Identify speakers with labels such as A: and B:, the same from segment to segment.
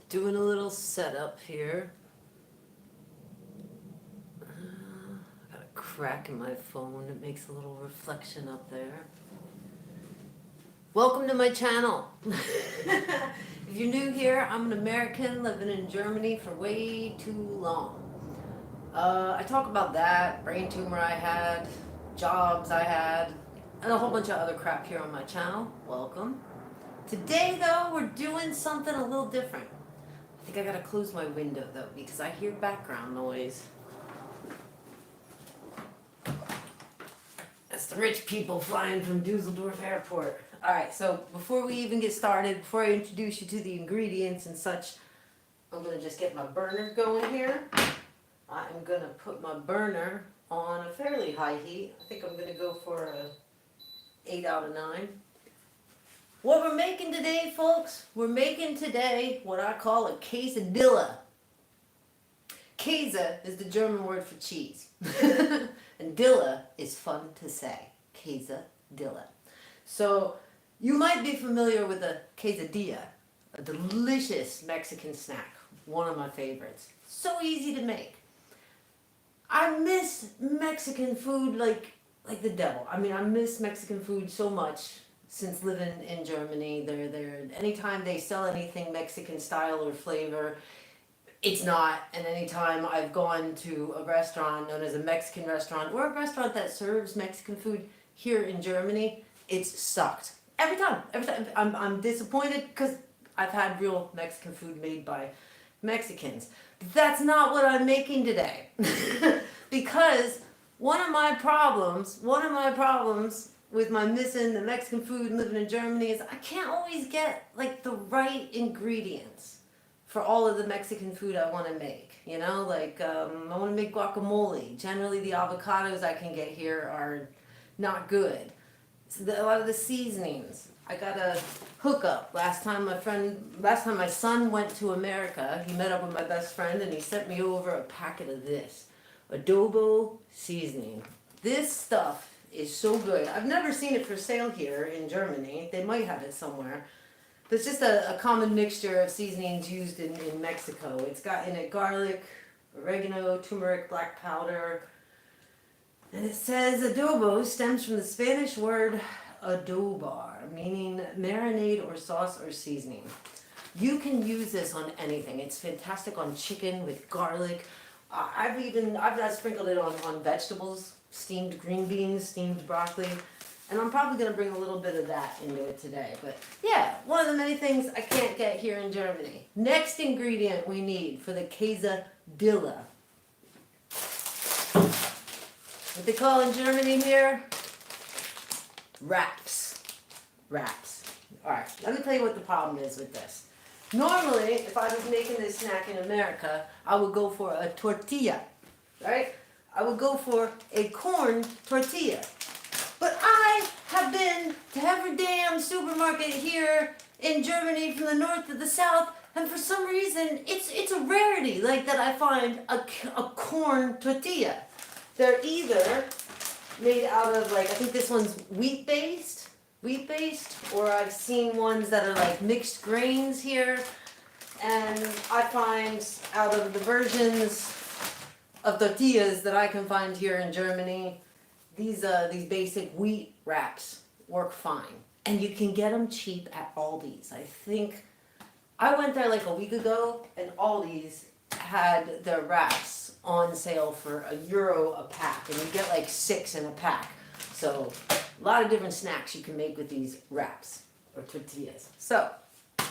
A: Doing a little setup here. Got a crack in my phone. It makes a little reflection up there. Welcome to my channel. If you're new here, I'm an American living in Germany for way too long. I talk about that, brain tumor I had, jobs I had, and a whole bunch of other crap here on my channel. Welcome. Today though, we're doing something a little different. I think I gotta close my window though because I hear background noise. That's the rich people flying from Dusseldorf Airport. Alright, so before we even get started, before I introduce you to the ingredients and such, I'm gonna just get my burner going here. I'm gonna put my burner on a fairly high heat. I think I'm gonna go for a 8 out of 9. What we're making today, folks, we're making today what I call a quesadilla. Kase is the German word for cheese. And dilla is fun to say. Quesadilla. So you might be familiar with a quesadilla, a delicious Mexican snack, one of my favorites. So easy to make. I miss Mexican food like the devil. I mean, I miss Mexican food so much. Since living in Germany, they're anytime they sell anything Mexican style or flavor, it's not. And anytime I've gone to a restaurant known as a Mexican restaurant or a restaurant that serves Mexican food here in Germany, it's sucked. Every time. I'm disappointed because I've had real Mexican food made by Mexicans. But that's not what I'm making today. Because one of my problems with my missing the Mexican food and living in Germany is I can't always get like the right ingredients for all of the Mexican food I want to make. You know, like I want to make guacamole. Generally, the avocados I can get here are not good. So a lot of the seasonings I got a hookup. Last time my son went to America, he met up with my best friend and he sent me over a packet of this adobo seasoning. This stuff is so good. I've never seen it for sale here in Germany. They might have it somewhere. But it's just a common mixture of seasonings used in Mexico. It's got in it garlic, oregano, turmeric, black powder. And it says adobo stems from the Spanish word adobar, meaning marinade or sauce or seasoning. You can use this on anything. It's fantastic on chicken with garlic. I've sprinkled it on vegetables. Steamed green beans, steamed broccoli, and I'm probably going to bring a little bit of that into it today. But yeah, one of the many things I can't get here in Germany. Next ingredient we need for the quesadilla. What they call in Germany here? Wraps. Wraps. Alright, let me tell you what the problem is with this. Normally, if I was making this snack in America, I would go for a tortilla, right? I would go for a corn tortilla. But I have been to every damn supermarket here in Germany from the north to the south, and for some reason it's a rarity like that I find a corn tortilla. They're either made out of I think this one's wheat based, or I've seen ones that are like mixed grains here, and I find out of the versions of tortillas that I can find here in Germany, these basic wheat wraps work fine. And you can get them cheap at Aldi's. I think I went there like a week ago and Aldi's had their wraps on sale for €1 a pack. And you get like 6 in a pack. So a lot of different snacks you can make with these wraps or tortillas. So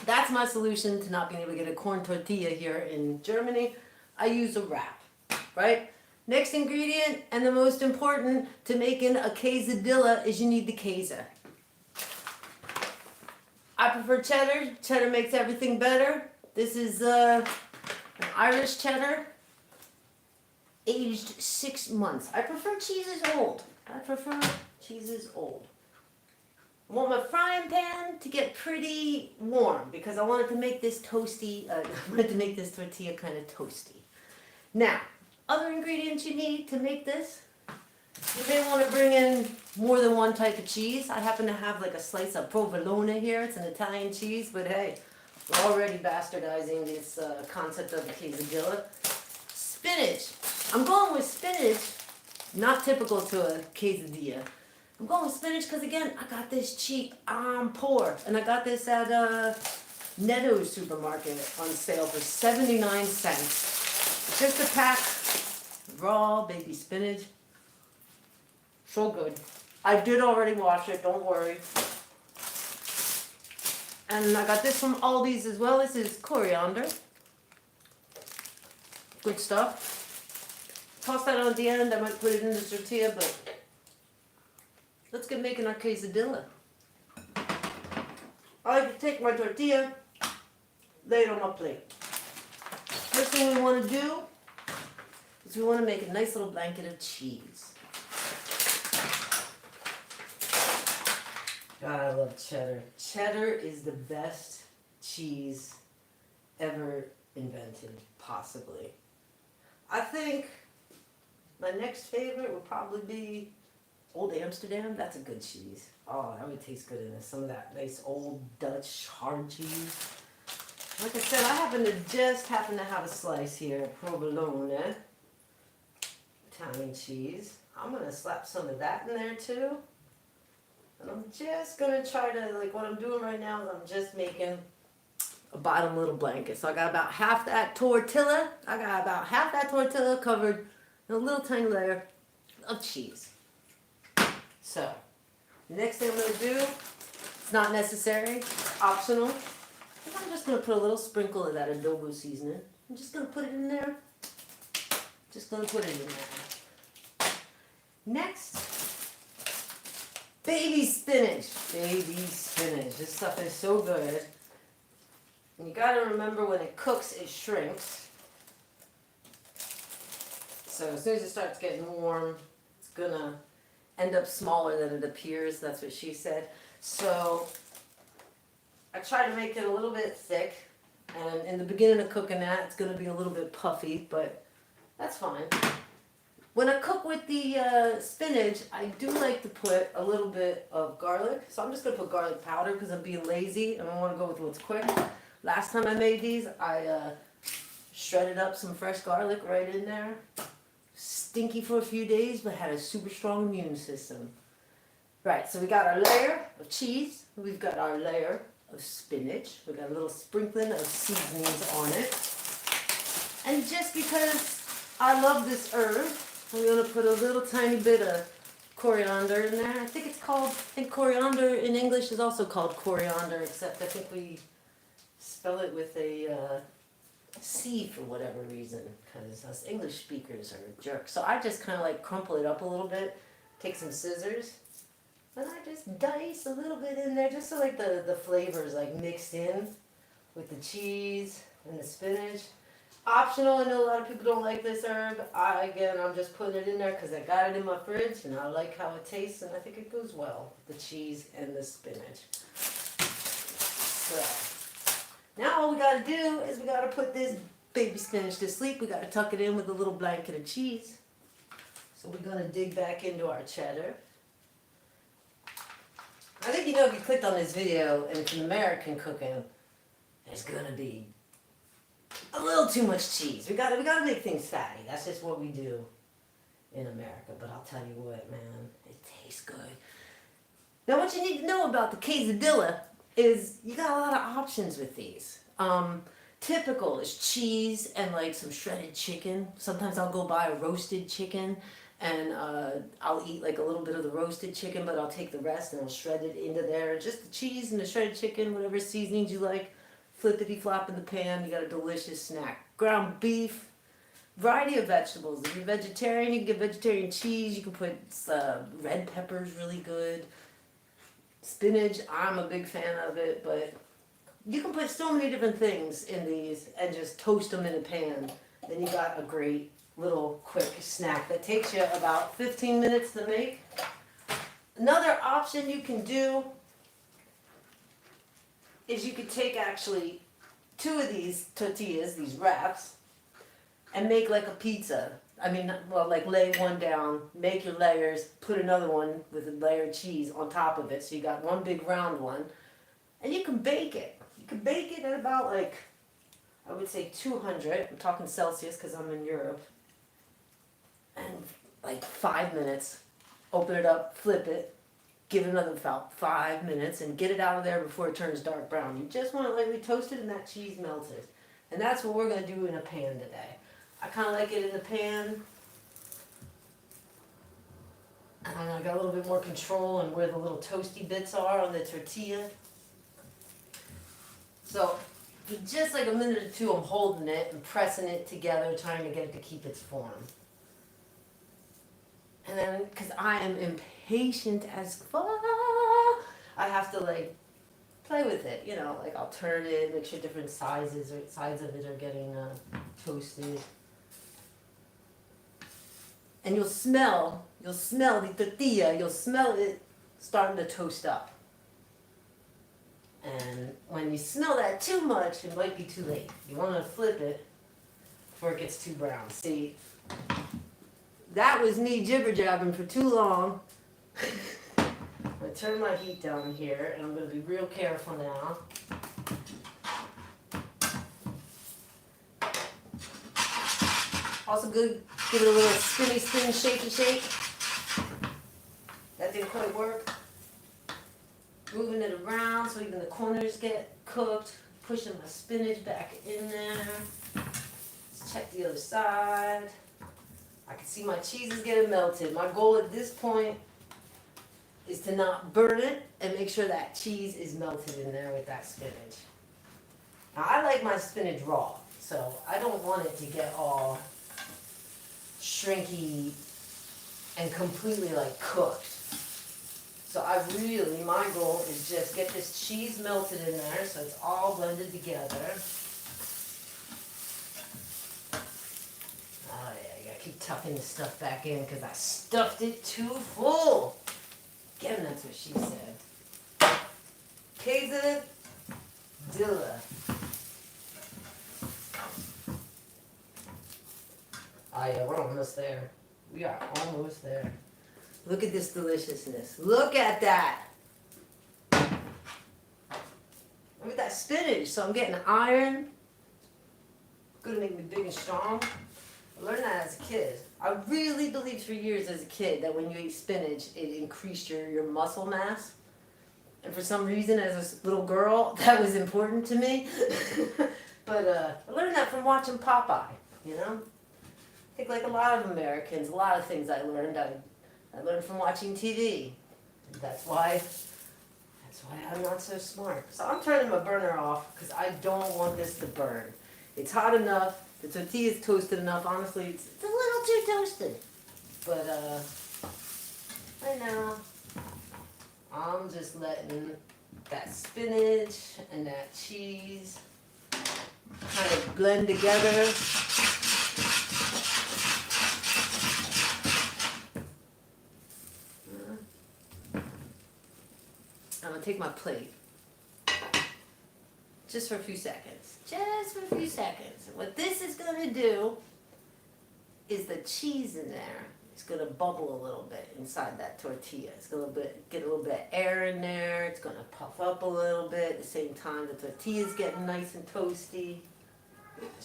A: that's my solution to not being able to get a corn tortilla here in Germany. I use a wrap. Right? Next ingredient, and the most important to making a quesadilla, is you need the Kase. I prefer cheddar. Cheddar makes everything better. This is an Irish cheddar, aged 6 months. I prefer cheeses old. I want my frying pan to get pretty warm because I wanted to make this toasty. I wanted to make this tortilla kind of toasty. Now, other ingredients you need to make this. You may want to bring in more than one type of cheese. I happen to have like a slice of provolone here. It's an Italian cheese, but hey, We're already bastardizing this concept of the quesadilla. Spinach. I'm going with spinach, not typical to a quesadilla. I'm going with spinach because, again, I got this cheap. I'm poor. And I got this at Netto's supermarket on sale for 79 cents. Just a pack, raw baby spinach. So good. I did already wash it, don't worry. And I got this from Aldi's as well. This is coriander. Good stuff. Toss that on the end. I might put it in the tortilla, but let's get making our quesadilla. I like to take my tortilla, lay it on my plate. First thing we want to do is we want to make a nice little blanket of cheese. God, I love cheddar. Cheddar is the best cheese ever invented, possibly. I think my next favorite would probably be Old Amsterdam. That's a good cheese. Oh, that would taste good in this. Some of that nice old Dutch hard cheese. Like I said, I happen to have a slice here of provolone, Italian cheese. I'm gonna slap some of that in there too. And I'm just gonna try to, like, what I'm doing right now is I'm just making a bottom little blanket. So I got about half that tortilla. Covered in a little tiny layer of cheese. So, the next thing I'm gonna do, it's not necessary, optional. I'm just gonna put a little sprinkle of that adobo seasoning. I'm just gonna put it in there. Next, baby spinach. This stuff is so good. And you gotta remember, when it cooks, it shrinks. So as soon as it starts getting warm, it's gonna end up smaller than it appears. That's what she said. So I try to make it a little bit thick. And in the beginning of cooking that, it's gonna be a little bit puffy, but that's fine. When I cook with the spinach, I do like to put a little bit of garlic. So I'm just going to put garlic powder because I'm being lazy and I want to go with what's quick. Last time I made these, I shredded up some fresh garlic right in there. Stinky for a few days, but had a super strong immune system. Right, so we got our layer of cheese. We've got our layer of spinach. We got a little sprinkling of seasonings on it. And just because I love this herb, I'm going to put a little tiny bit of coriander in there. I think coriander in English is also called coriander, except I think we spell it with a C for whatever reason, because us English speakers are jerks. So I just kind of like crumple it up a little bit, take some scissors, and I just dice a little bit in there, just so like the flavors like mixed in with the cheese and the spinach. Optional. I know a lot of people don't like this herb. I'm just putting it in there because I got it in my fridge and I like how it tastes, and I think it goes well with the cheese and the spinach. So now all we got to do is we got to put this baby spinach to sleep. We got to tuck it in with a little blanket of cheese. So we're going to dig back into our cheddar. I think if you clicked on this video and it's American cooking, there's going to be a little too much cheese. We gotta make things fatty. That's just what we do in America. But I'll tell you what, man, it tastes good. Now, what you need to know about the quesadilla is you got a lot of options with these. Typical is cheese and like some shredded chicken. Sometimes I'll go buy a roasted chicken and I'll eat like a little bit of the roasted chicken, but I'll take the rest and I'll shred it into there. Just the cheese and the shredded chicken, whatever seasonings you like. Flippity-flop in the pan, you got a delicious snack. Ground beef, variety of vegetables. If you're vegetarian, you can get vegetarian cheese. You can put red peppers, really good. Spinach, I'm a big fan of it, but you can put so many different things in these and just toast them in a pan. Then you got a great little quick snack that takes you about 15 minutes to make. Another option you can do is you could take actually 2 of these tortillas, these wraps, and make like a pizza. Like lay one down, make your layers, put another one with a layer of cheese on top of it. So you got one big round one, and you can bake it. You can bake it at about like, I would say 200. I'm talking Celsius because I'm in Europe. And like 5 minutes. Open it up, flip it, give it another about 5 minutes, and get it out of there before it turns dark brown. You just want it lightly toasted and that cheese melted. And that's what we're going to do in a pan today. I kind of like it in the pan. And I got a little bit more control on where the little toasty bits are on the tortilla. So, for just like a minute or two, I'm holding it and pressing it together, trying to get it to keep its form. And then, because I am impatient as fuck, I have to like play with it, you know, like I'll turn it, make sure different sizes or sides of it are getting toasted. And you'll smell the tortilla, you'll smell it starting to toast up. And when you smell that too much, it might be too late. You want to flip it before it gets too brown. See, that was me jibber-jabbing for too long. I'm going to turn my heat down here, and I'm going to be real careful now. Also good, give it a little spinny, shake. That didn't quite work. Moving it around so even the corners get cooked. Pushing my spinach back in there. Let's check the other side. I can see my cheese is getting melted. My goal at this point is to not burn it and make sure that cheese is melted in there with that spinach. Now I like my spinach raw, so I don't want it to get all shrinky and completely like cooked. So my goal is just get this cheese melted in there so it's all blended together. Oh yeah, you gotta keep tucking the stuff back in because I stuffed it too full. Again, that's what she said. Quesadilla. Oh yeah, we're almost there. We are almost there. Look at this deliciousness. Look at that. Look at that spinach. So I'm getting iron. Gonna make me big and strong. I learned that as a kid. I really believed for years as a kid that when you ate spinach, it increased your muscle mass. And for some reason, as a little girl, that was important to me. But I learned that from watching Popeye, you know? I think like a lot of Americans, a lot of things I learned from watching TV. That's why I'm not so smart. So I'm turning my burner off because I don't want this to burn. It's hot enough. The tortilla is toasted enough. Honestly, it's a little too toasted. But right now, I'm just letting that spinach and that cheese kind of blend together. I'm going to take my plate just for a few seconds. Just for a few seconds. What this is going to do is the cheese in there is going to bubble a little bit inside that tortilla. It's going to get a little bit of air in there. It's going to puff up a little bit. At the same time, the tortilla is getting nice and toasty.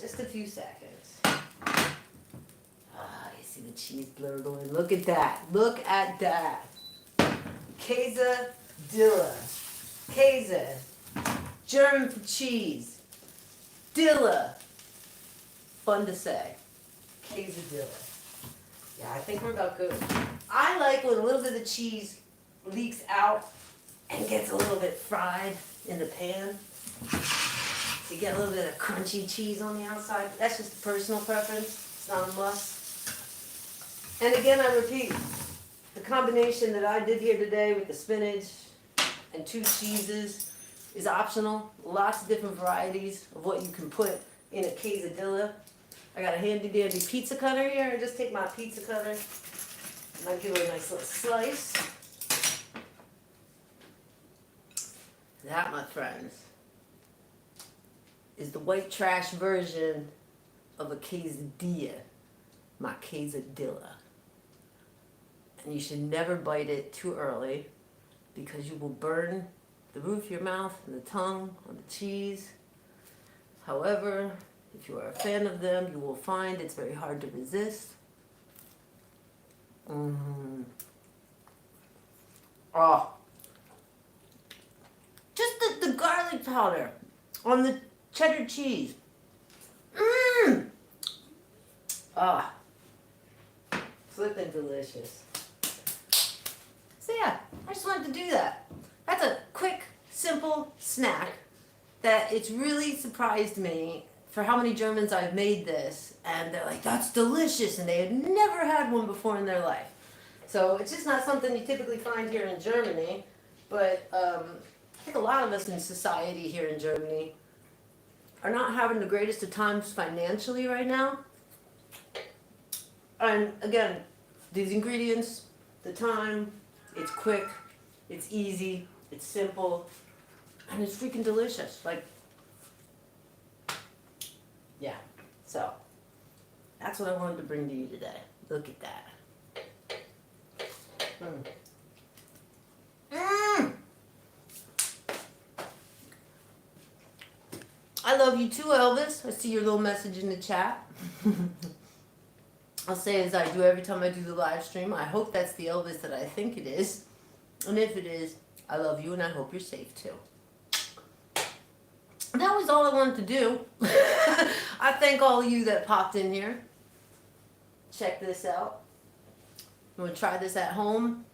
A: Just a few seconds. Ah, you see the cheese blurring. Look at that. Look at that. Quesadilla. Kase. German for cheese. Dilla. Fun to say. Quesadilla. Yeah, I think we're about good. I like when a little bit of cheese leaks out and gets a little bit fried in the pan. You get a little bit of crunchy cheese on the outside. That's just a personal preference. It's not a must. And again, I repeat, the combination that I did here today with the spinach and 2 cheeses is optional. Lots of different varieties of what you can put in a quesadilla. I got a handy dandy pizza cutter here. I just take my pizza cutter and I give it a nice little slice. That, my friends, is the white trash version of a quesadilla, my quesadilla. And you should never bite it too early because you will burn the roof of your mouth and the tongue on the cheese. However, if you are a fan of them, you will find it's very hard to resist. Oh, just the garlic powder on the cheddar cheese. Ah, flippin' delicious. So yeah, I just wanted to do that. That's a quick, simple snack that it's really surprised me for how many Germans I've made this, and they're like, that's delicious, and they had never had one before in their life. So it's just not something you typically find here in Germany, but I think a lot of us in society here in Germany are not having the greatest of times financially right now. And again, these ingredients, the time, it's quick, it's easy, it's simple, and it's freaking delicious. Like, yeah. So, that's what I wanted to bring to you today. Look at that. I love you too, Elvis. I see your little message in the chat. I'll say as I do every time I do the live stream, I hope that's the Elvis that I think it is. And if it is, I love you and I hope you're safe too. That was all I wanted to do. I thank all of you that popped in here. Check this out. You want to try this at home?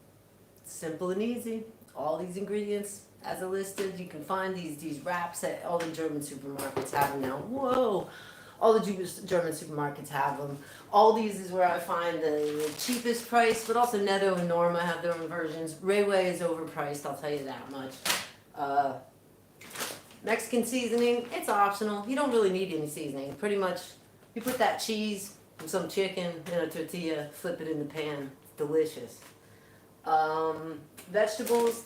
A: Simple and easy. All these ingredients as a listed. You can find these wraps at all the German supermarkets have them now. Whoa! All the German supermarkets have them. Aldi's is where I find the cheapest price, but also Netto and Norma have their own versions. Rayway is overpriced, I'll tell you that much. Mexican seasoning, it's optional. You don't really need any seasoning. Pretty much, you put that cheese and some chicken in a tortilla, flip it in the pan. It's delicious. Vegetables,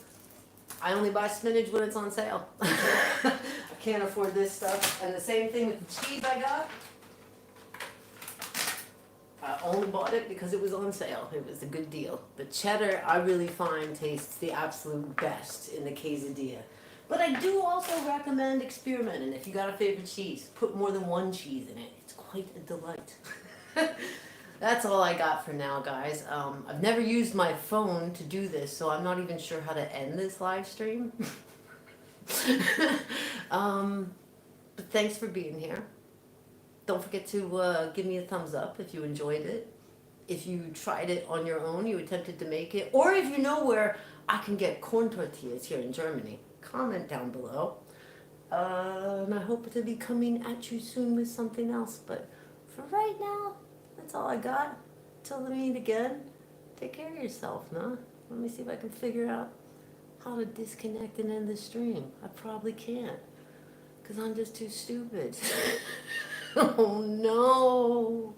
A: I only buy spinach when it's on sale. I can't afford this stuff. And the same thing with the cheese I got. I only bought it because it was on sale. It was a good deal. But cheddar, I really find tastes the absolute best in the quesadilla. But I do also recommend experimenting. If you got a favorite cheese, put more than one cheese in it. It's quite a delight. That's all I got for now, guys. I've never used my phone to do this, so I'm not even sure how to end this live stream. But thanks for being here. Don't forget to give me a thumbs up if you enjoyed it. If you tried it on your own, you attempted to make it, or if you know where I can get corn tortillas here in Germany, comment down below. And I hope to be coming at you soon with something else. But for right now, that's all I got. Till we meet again, take care of yourself, nah? Let me see if I can figure out how to disconnect and end the stream. I probably can't, because I'm just too stupid. Oh no.